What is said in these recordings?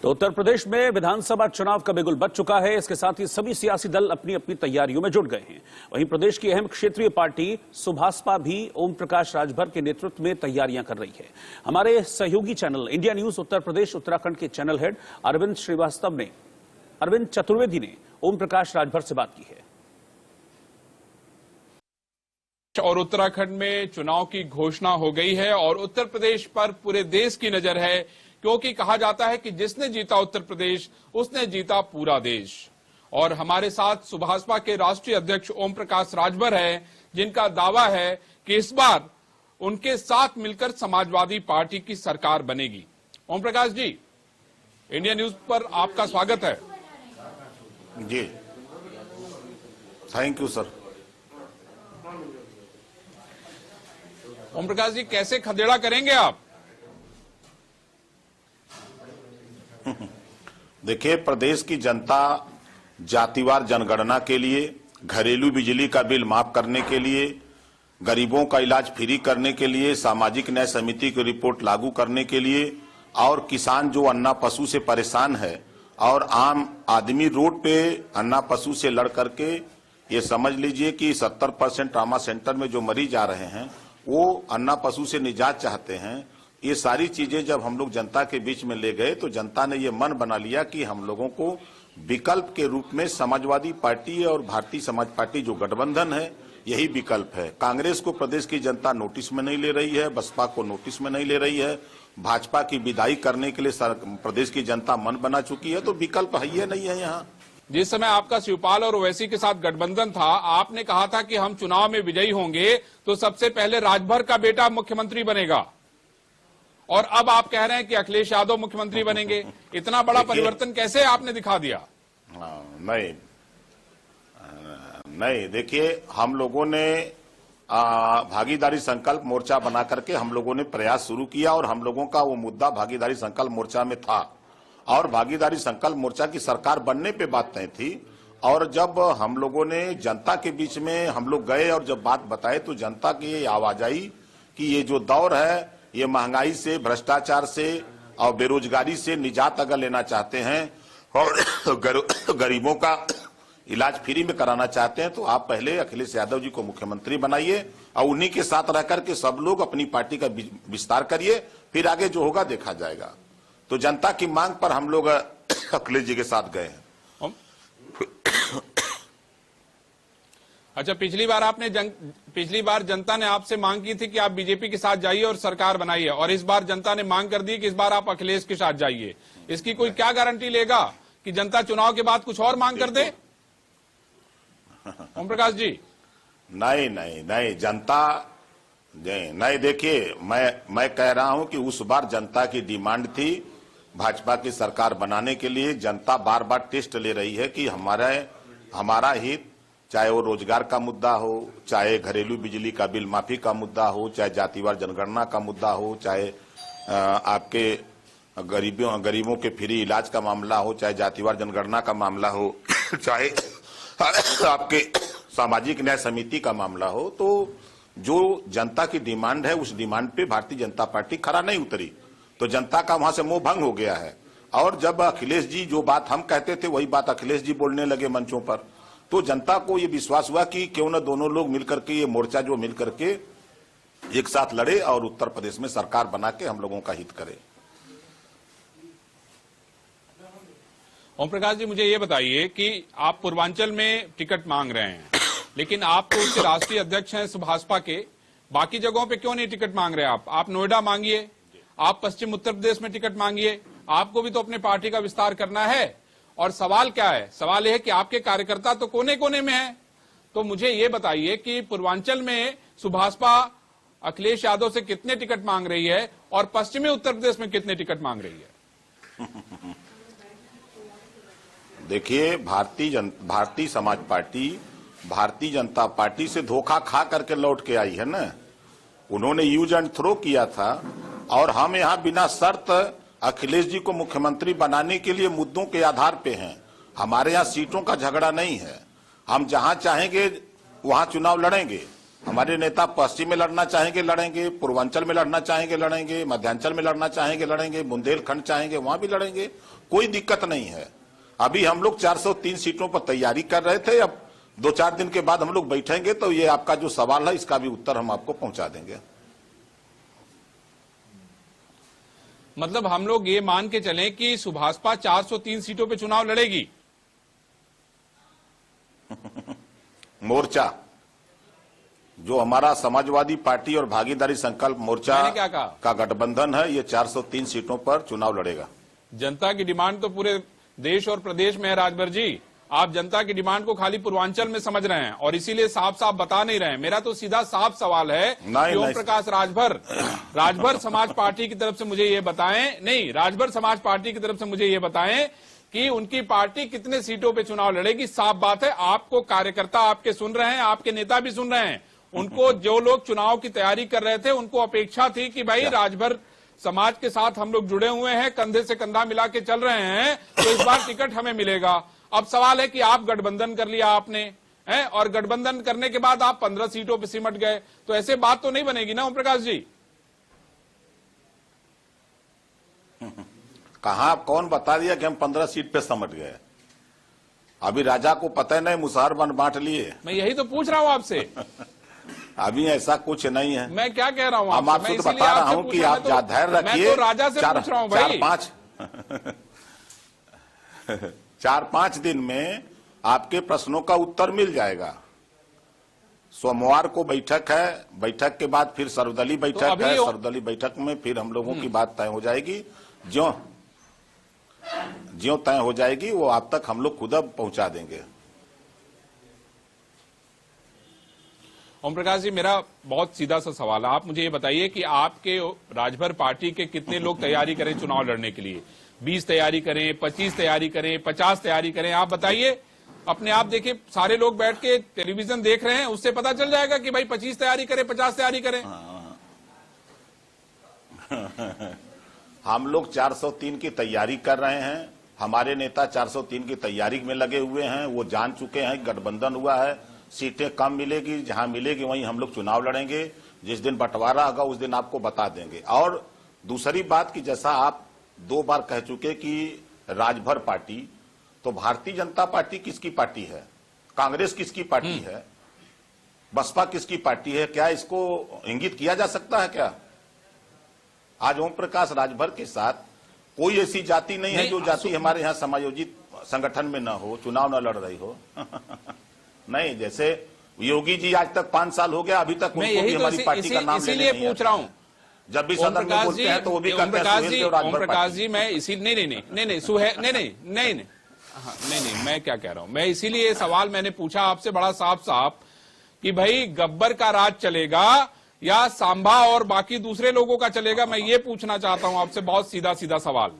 तो उत्तर प्रदेश में विधानसभा चुनाव का बिगुल बज चुका है। इसके साथ ही सभी सियासी दल अपनी अपनी तैयारियों में जुट गए हैं। वहीं प्रदेश की अहम क्षेत्रीय पार्टी सुभासपा भी ओम प्रकाश राजभर के नेतृत्व में तैयारियां कर रही है। हमारे सहयोगी channel India news Uttar Pradesh Uttarakhand के चैनल हेड अरविंद चतुर्वेदी ने ओम प्रकाश राजभर से बात की है। और उत्तराखंड में चुनाव की घोषणा हो गई है और उत्तर प्रदेश पर पूरे देश की नजर है, क्योंकि कहा जाता है कि जिसने जीता उत्तर प्रदेश उसने जीता पूरा देश। और हमारे साथ सुभासपा के राष्ट्रीय अध्यक्ष ओम प्रकाश राजभर हैं, जिनका दावा है कि इस बार उनके साथ मिलकर समाजवादी पार्टी की सरकार बनेगी। ओम प्रकाश जी, इंडिया न्यूज पर आपका स्वागत है। जी, thank you sir. Om Prakash ji, कैसे खदेड़ा करेंगे आप? देखिए, प्रदेश की जनता जातिवार जनगणना के लिए, घरेलू बिजली का बिल माफ करने के लिए, गरीबों का इलाज फ्री करने के लिए, सामाजिक न्याय समिति की रिपोर्ट लागू करने के लिए, और किसान जो अन्ना पशु से परेशान है और आम आदमी रोड पे अन्ना पशु से लड़ करके, ये समझ लीजिए कि 70% ट्रामा सेंटर में जो मरीज आ रहे हैं वो अन्ना पशु से निजात चाहते हैं। ये सारी चीजें जब हम लोग जनता के बीच में ले गए तो जनता ने ये मन बना लिया कि हम लोगों को विकल्प के रूप में समाजवादी पार्टी और भारतीय समाज पार्टी जो गठबंधन है यही विकल्प है। कांग्रेस को प्रदेश की जनता नोटिस में नहीं ले रही है, बसपा को नोटिस में नहीं ले रही है, भाजपा की विदाई करने के लिए प्रदेश की जनता मन बना चुकी है, तो विकल्प है ही नहीं है। यहाँ जिस समय आपका शिवपाल और ओवैसी के साथ गठबंधन था, आपने कहा था कि हम चुनाव में विजयी होंगे तो सबसे पहले राजभर का बेटा मुख्यमंत्री बनेगा, और अब आप कह रहे हैं कि अखिलेश यादव मुख्यमंत्री बनेंगे। इतना बड़ा परिवर्तन कैसे आपने दिखा दिया? नहीं, देखिए, हम लोगों ने भागीदारी संकल्प मोर्चा बना करके हम लोगों ने प्रयास शुरू किया, और हम लोगों का वो मुद्दा भागीदारी संकल्प मोर्चा में था, और भागीदारी संकल्प मोर्चा की सरकार बनने पे बात तय थी। और जब हम लोगों ने जनता के बीच में हम लोग गए और जब बात बताए तो जनता की ये आवाज आई कि ये जो दौर है, ये महंगाई से, भ्रष्टाचार से और बेरोजगारी से निजात अगर लेना चाहते हैं और गरीबों का इलाज फ्री में कराना चाहते हैं, तो आप पहले अखिलेश यादव जी को मुख्यमंत्री बनाइए और उन्हीं के साथ रह करके सब लोग अपनी पार्टी का विस्तार करिए, फिर आगे जो होगा देखा जाएगा। तो जनता की मांग पर हम लोग अखिलेश जी के साथ गए हैं। अच्छा, पिछली बार जनता ने आपसे मांग की थी कि आप बीजेपी के साथ जाइए और सरकार बनाइए, और इस बार जनता ने मांग कर दी कि इस बार आप अखिलेश के साथ जाइए। इसकी कोई क्या गारंटी लेगा कि जनता चुनाव के बाद कुछ और मांग कर दे? ओम प्रकाश जी, नहीं, जनता नहीं, देखिए, मैं कह रहा हूं कि उस बार जनता की डिमांड थी भाजपा की सरकार बनाने के लिए। जनता बार बार टेस्ट ले रही है कि हमारा हित, चाहे वो रोजगार का मुद्दा हो, चाहे घरेलू बिजली का बिल माफी का मुद्दा हो, चाहे जातिवार जनगणना का मुद्दा हो, चाहे आपके गरीबों के फ्री इलाज का मामला हो, चाहे जातिवार जनगणना का मामला हो, चाहे आपके सामाजिक न्याय समिति का मामला हो, तो जो जनता की डिमांड है उस डिमांड पे भारतीय जनता पार्टी खरा नहीं उतरी, तो जनता का वहां से मोह भंग हो गया है। और जब अखिलेश जी जो बात हम कहते थे वही बात अखिलेश जी बोलने लगे मंचों पर, तो जनता को ये विश्वास हुआ कि क्यों न दोनों लोग मिलकर के, ये मोर्चा जो मिलकर के एक साथ लड़े और उत्तर प्रदेश में सरकार बना के हम लोगों का हित करे। ओम प्रकाश जी, मुझे ये बताइए कि आप पूर्वांचल में टिकट मांग रहे हैं, लेकिन आप तो उसके राष्ट्रीय अध्यक्ष हैं सुभासपा के, बाकी जगहों पे क्यों नहीं टिकट मांग रहे आप नोएडा मांगिए, आप पश्चिम उत्तर प्रदेश में टिकट मांगिए, आपको भी तो अपने पार्टी का विस्तार करना है। और सवाल क्या है? सवाल यह है कि आपके कार्यकर्ता तो कोने कोने में हैं। तो मुझे ये बताइए कि पूर्वांचल में सुभासपा अखिलेश यादव से कितने टिकट मांग रही है और पश्चिमी उत्तर प्रदेश में कितने टिकट मांग रही है? देखिए, भारतीय समाज पार्टी भारतीय जनता पार्टी से धोखा खा करके लौट के आई है ना। उन्होंने यूज एंड थ्रो किया था, और हम यहाँ बिना शर्त अखिलेश जी को मुख्यमंत्री बनाने के लिए मुद्दों के आधार पे हैं। हमारे यहाँ सीटों का झगड़ा नहीं है, हम जहां चाहेंगे वहां चुनाव लड़ेंगे। हमारे नेता पश्चिम में लड़ना चाहेंगे लड़ेंगे, पूर्वांचल में लड़ना चाहेंगे लड़ेंगे, मध्यांचल में लड़ना चाहेंगे लड़ेंगे, बुंदेलखंड चाहेंगे वहां भी लड़ेंगे, कोई दिक्कत नहीं है। अभी हम लोग 403 सीटों पर तैयारी कर रहे थे, अब 2-4 दिन के बाद हम लोग बैठेंगे तो ये आपका जो सवाल है इसका भी उत्तर हम आपको पहुंचा देंगे। मतलब हम लोग ये मान के चलें कि सुभाषपा 403 सीटों पे चुनाव लड़ेगी? मोर्चा जो हमारा समाजवादी पार्टी और भागीदारी संकल्प मोर्चा मैंने क्या कहा? का गठबंधन है, ये 403 सीटों पर चुनाव लड़ेगा। जनता की डिमांड तो पूरे देश और प्रदेश में है राजभर जी। आप जनता की डिमांड को खाली पूर्वांचल में समझ रहे हैं और इसीलिए साफ साफ बता नहीं रहे हैं। मेरा तो सीधा साफ सवाल है कि ओम प्रकाश राजभर समाज पार्टी की तरफ से मुझे ये बताएं, नहीं, राजभर समाज पार्टी की तरफ से मुझे ये बताएं कि उनकी पार्टी कितने सीटों पे चुनाव लड़ेगी। साफ बात है, आपको कार्यकर्ता आपके सुन रहे हैं, आपके नेता भी सुन रहे हैं। उनको जो लोग चुनाव की तैयारी कर रहे थे उनको अपेक्षा थी कि भाई राजभर समाज के साथ हम लोग जुड़े हुए हैं, कंधे से कंधा मिला के चल रहे हैं, तो इस बार टिकट हमें मिलेगा। अब सवाल है कि आप गठबंधन कर लिया आपने है, और गठबंधन करने के बाद आप 15 सीटों पर सिमट गए, तो ऐसे बात तो नहीं बनेगी ना ओम प्रकाश जी। कहा कौन बता दिया कि हम 15 सीट पे समझ गए? अभी राजा को पता नहीं, मुसहर बन बांट लिए। मैं यही तो पूछ रहा हूं आपसे। अभी ऐसा कुछ नहीं है। मैं क्या कह रहा हूं हम आपसे तो बता रहा हूं कि आप धैर्य रखिए। मैं तो राजा से पूछ रहा हूं भाई। 4-5 दिन में आपके प्रश्नों का उत्तर मिल जाएगा। सोमवार को बैठक है, बैठक के बाद फिर सर्वदलीय बैठक है, सर्वदलीय बैठक में फिर हम लोगों की बात तय हो जाएगी। ज्यों तय हो जाएगी वो आप तक हम लोग खुद अब पहुंचा देंगे। ओम प्रकाश जी, मेरा बहुत सीधा सा सवाल है। आप मुझे ये बताइए कि आपके राजभर पार्टी के कितने लोग तैयारी करें चुनाव लड़ने के लिए? 20 तैयारी करें, 25 तैयारी करें, 50 तैयारी करें? आप बताइए, अपने आप देखिए, सारे लोग बैठ के टेलीविजन देख रहे हैं, उससे पता चल जाएगा कि भाई 25 तैयारी करें, 50 तैयारी करें। हम लोग 403 की तैयारी कर रहे हैं। हमारे नेता 403 की तैयारी में लगे हुए हैं। वो जान चुके हैं गठबंधन हुआ है, सीटें कम मिलेगी, जहां मिलेगी वहीं हम लोग चुनाव लड़ेंगे। जिस दिन बंटवारा होगा उस दिन आपको बता देंगे। और दूसरी बात कि जैसा आप 2 बार कह चुके कि राजभर पार्टी, तो भारतीय जनता पार्टी किसकी पार्टी है? कांग्रेस किसकी पार्टी है? बसपा किसकी पार्टी है? क्या इसको इंगित किया जा सकता है क्या? आज ओम प्रकाश राजभर के साथ कोई ऐसी जाति नहीं है जो जाति हमारे यहाँ समायोजित संगठन में न हो, चुनाव न लड़ रही हो। नहीं, जैसे योगी जी आज तक 5 साल हो गया, अभी तक उनको भी हमारी पार्टी का नाम इसीलिए पूछ रहा हूं। जब भी सदन में बोलते हैं तो वो भी कहते हैं ओम प्रकाश जी, मैं इसी नहीं, मैं क्या कह रहा हूं, मैं इसीलिए सवाल मैंने पूछा आपसे बड़ा साफ साफ कि भाई गब्बर का राज चलेगा या सांबा और बाकी दूसरे लोगों का चलेगा। मैं ये पूछना चाहता हूं आपसे, बहुत सीधा सीधा सवाल।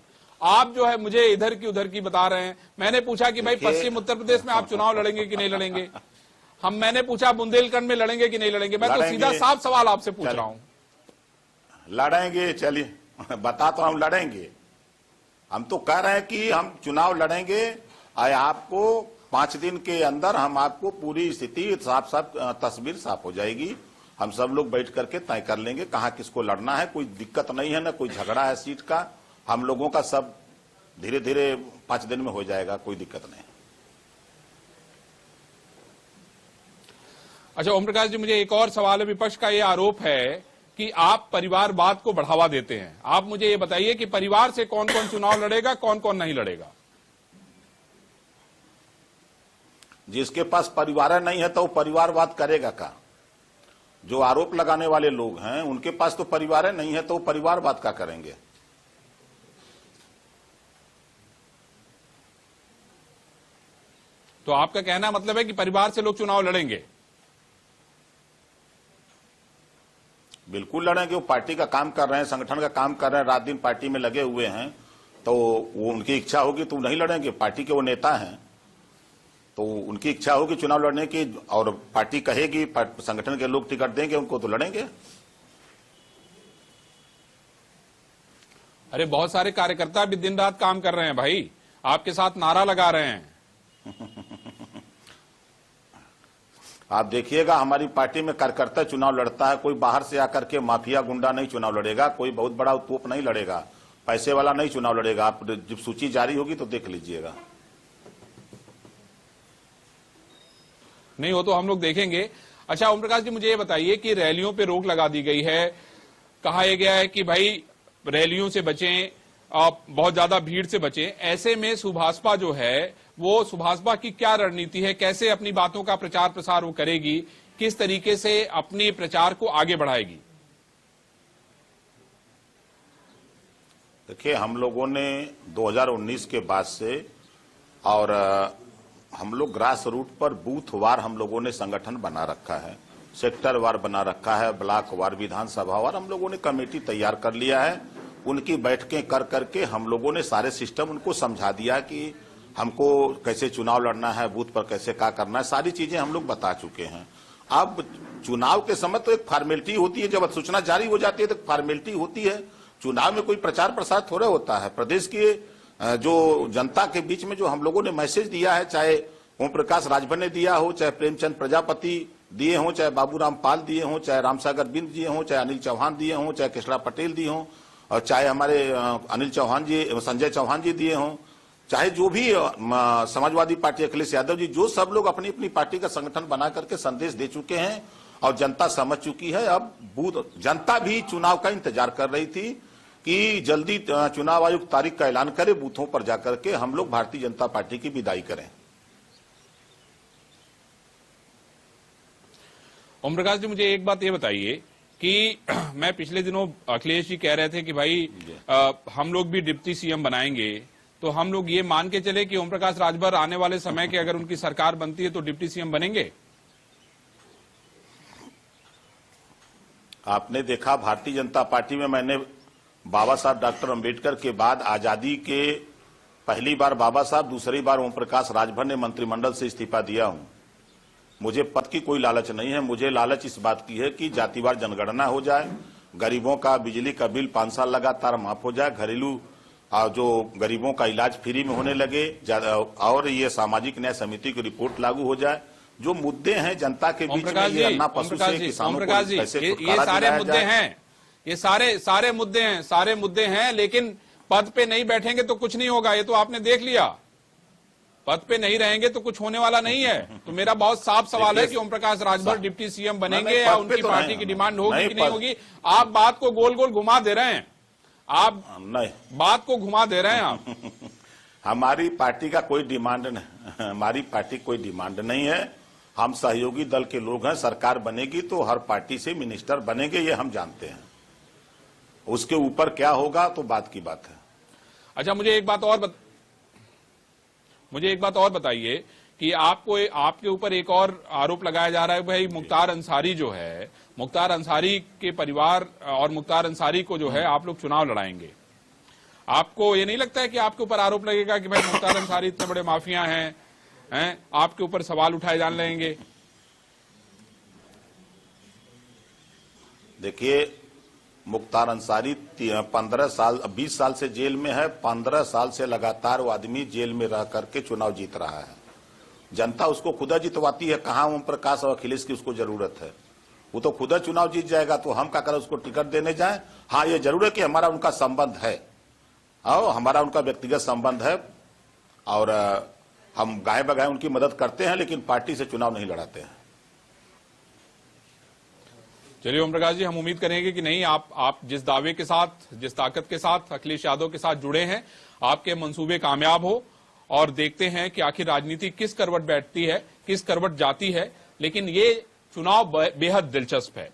आप जो है मुझे इधर की उधर की बता रहे हैं। मैंने पूछा कि भाई पश्चिम उत्तर प्रदेश में आप चुनाव लड़ेंगे कि नहीं लड़ेंगे? मैंने पूछा बुंदेलखंड में लड़ेंगे कि नहीं लड़ेंगे? मैं तो सीधा साफ सवाल आपसे पूछ रहा हूं। लड़ेंगे, चलिए बता तो हम लड़ेंगे। हम तो कह रहे हैं कि हम चुनाव लड़ेंगे। आपको 5 दिन के अंदर हम आपको पूरी स्थिति साफ तस्वीर साफ हो जाएगी। हम सब लोग बैठ करके तय कर लेंगे कहां किसको लड़ना है। कोई दिक्कत नहीं है, ना कोई झगड़ा है सीट का। हम लोगों का सब धीरे धीरे 5 दिन में हो जाएगा, कोई दिक्कत नहीं। अच्छा ओम प्रकाश जी, मुझे एक और सवाल है। विपक्ष का ये आरोप है कि आप परिवारवाद को बढ़ावा देते हैं। आप मुझे ये बताइए कि परिवार से कौन कौन चुनाव लड़ेगा, कौन कौन नहीं लड़ेगा? जिसके पास परिवार नहीं है तो वो परिवारवाद करेगा क्या? जो आरोप लगाने वाले लोग हैं उनके पास तो परिवार नहीं है तो वो परिवारवाद का करेंगे? तो आपका कहना मतलब है कि परिवार से लोग चुनाव लड़ेंगे? बिल्कुल लड़ेंगे। वो पार्टी का काम कर रहे हैं, संगठन का काम कर रहे हैं, रात दिन पार्टी में लगे हुए हैं, तो वो उनकी इच्छा होगी तो नहीं लड़ेंगे। पार्टी के वो नेता हैं तो उनकी इच्छा होगी चुनाव लड़ने की, और पार्टी कहेगी, संगठन के लोग टिकट देंगे उनको तो लड़ेंगे। अरे बहुत सारे कार्यकर्ता भी दिन रात काम कर रहे हैं भाई, आपके साथ नारा लगा रहे हैं। आप देखिएगा हमारी पार्टी में कार्यकर्ता चुनाव लड़ता है, कोई बाहर से आकर के माफिया गुंडा नहीं चुनाव लड़ेगा, कोई बहुत बड़ा तोप नहीं लड़ेगा, पैसे वाला नहीं चुनाव लड़ेगा। आप जब सूची जारी होगी तो देख लीजिएगा। नहीं हो तो हम लोग देखेंगे। अच्छा ओम प्रकाश जी, मुझे ये बताइए कि रैलियों पे रोक लगा दी गई है, कहा यह गया है कि भाई रैलियों से बचें, आप बहुत ज्यादा भीड़ से बचें। ऐसे में सुभाषपा जो है वो सुभाषपा की क्या रणनीति है, कैसे अपनी बातों का प्रचार प्रसार वो करेगी, किस तरीके से अपने प्रचार को आगे बढ़ाएगी? देखिए, हम लोगों ने 2019 के बाद से और हम लोग ग्रास रूट पर बूथ वार हम लोगों ने संगठन बना रखा है, सेक्टर वार बना रखा है, ब्लॉक वार, विधानसभा वार हम लोगों ने कमेटी तैयार कर लिया है। उनकी बैठकें कर करके हम लोगों ने सारे सिस्टम उनको समझा दिया कि हमको कैसे चुनाव लड़ना है, बूथ पर कैसे क्या करना है, सारी चीजें हम लोग बता चुके हैं। अब चुनाव के समय तो एक फॉर्मेलिटी होती है, जब सूचना जारी हो जाती है तो फॉर्मेलिटी होती है। चुनाव में कोई प्रचार प्रसार थोड़ा होता है। प्रदेश के जो जनता के बीच में जो हम लोगों ने मैसेज दिया है, चाहे ओम प्रकाश राजभर ने दिया हो, चाहे प्रेमचंद प्रजापति दिए हों, चाहे बाबूराम पाल दिए हों, चाहे रामसागर बिंद दिए हों, चाहे अनिल चौहान दिए हों, चाहे कृष्णा पटेल दिए हों, और चाहे हमारे अनिल चौहान जी, संजय चौहान जी दिए हों, चाहे जो भी समाजवादी पार्टी अखिलेश यादव जी, जो सब लोग अपनी अपनी पार्टी का संगठन बना करके संदेश दे चुके हैं और जनता समझ चुकी है। अब बूथ जनता भी चुनाव का इंतजार कर रही थी कि जल्दी चुनाव आयोग तारीख का ऐलान करे, बूथों पर जाकर के हम लोग भारतीय जनता पार्टी की विदाई करें। ओम प्रकाश जी, मुझे एक बात ये बताइए कि मैं पिछले दिनों अखिलेश जी कह रहे थे कि भाई हम लोग भी डिप्टी सीएम बनाएंगे, तो हम लोग ये मान के चले कि ओम प्रकाश राजभर आने वाले समय के अगर उनकी सरकार बनती है तो डिप्टी सीएम बनेंगे? आपने देखा भारतीय जनता पार्टी में मैंने बाबा साहब डॉक्टर अंबेडकर के बाद आजादी के पहली बार बाबा साहब, दूसरी बार ओम प्रकाश राजभर ने मंत्रिमंडल से इस्तीफा दिया हूं। मुझे पद की कोई लालच नहीं है, मुझे लालच इस बात की है कि जातिवार जनगणना हो जाए, गरीबों का बिजली का बिल 5 साल लगातार माफ हो जाए, घरेलू जो गरीबों का इलाज फ्री में होने लगे, और ये सामाजिक न्याय समिति की रिपोर्ट लागू हो जाए। जो मुद्दे हैं जनता के बीच में, ये अन्ना पशु से किसानों को कैसे ये सारे मुद्दे हैं, ये सारे मुद्दे हैं, लेकिन पद पे नहीं बैठेंगे तो कुछ नहीं होगा, ये तो आपने देख लिया। पद पे नहीं रहेंगे तो कुछ होने वाला नहीं है। तो मेरा बहुत साफ सवाल है कि ओम प्रकाश राजभर डिप्टी सीएम बनेंगे या उनकी पार्टी की डिमांड होगी कि नहीं होगी? आप बात को गोल गोल घुमा दे रहे हैं, आप नहीं बात को घुमा दे रहे हैं आप। हमारी पार्टी का कोई डिमांड नहीं, हमारी पार्टी कोई डिमांड नहीं है। हम सहयोगी दल के लोग हैं, सरकार बनेगी तो हर पार्टी से मिनिस्टर बनेंगे, ये हम जानते हैं। उसके ऊपर क्या होगा तो बात की बात है। अच्छा, मुझे एक बात और बताइए कि आपके ऊपर एक और आरोप लगाया जा रहा है, भाई मुख्तार अंसारी जो है, मुख्तार अंसारी के परिवार और मुख्तार अंसारी को जो है आप लोग चुनाव लड़ाएंगे। आपको ये नहीं लगता है कि आपके ऊपर आरोप लगेगा कि भाई मुख्तार अंसारी इतने बड़े माफिया हैं, आपके ऊपर सवाल उठाए जाने लगेंगे? देखिए, मुख्तार अंसारी 20 साल से जेल में है, 15 साल से लगातार वो आदमी जेल में रह करके चुनाव जीत रहा है। जनता उसको खुदा जितवाती है, कहां ओम प्रकाश और अखिलेश की उसको जरूरत है। वो तो खुदा चुनाव जीत जाएगा, तो हम क्या करें, उसको टिकट देने जाएं? हाँ, ये जरूर है कि हमारा उनका संबंध है, और हमारा उनका व्यक्तिगत संबंध है, और हम गाय बगाए उनकी मदद करते हैं, लेकिन पार्टी से चुनाव नहीं लड़ाते हैं। चलिए ओम प्रकाश जी, हम उम्मीद करेंगे कि नहीं, आप जिस दावे के साथ, जिस ताकत के साथ अखिलेश यादव के साथ जुड़े हैं, आपके मंसूबे कामयाब हो, और देखते हैं कि आखिर राजनीति किस करवट बैठती है, किस करवट जाती है। लेकिन ये चुनाव बेहद दिलचस्प है।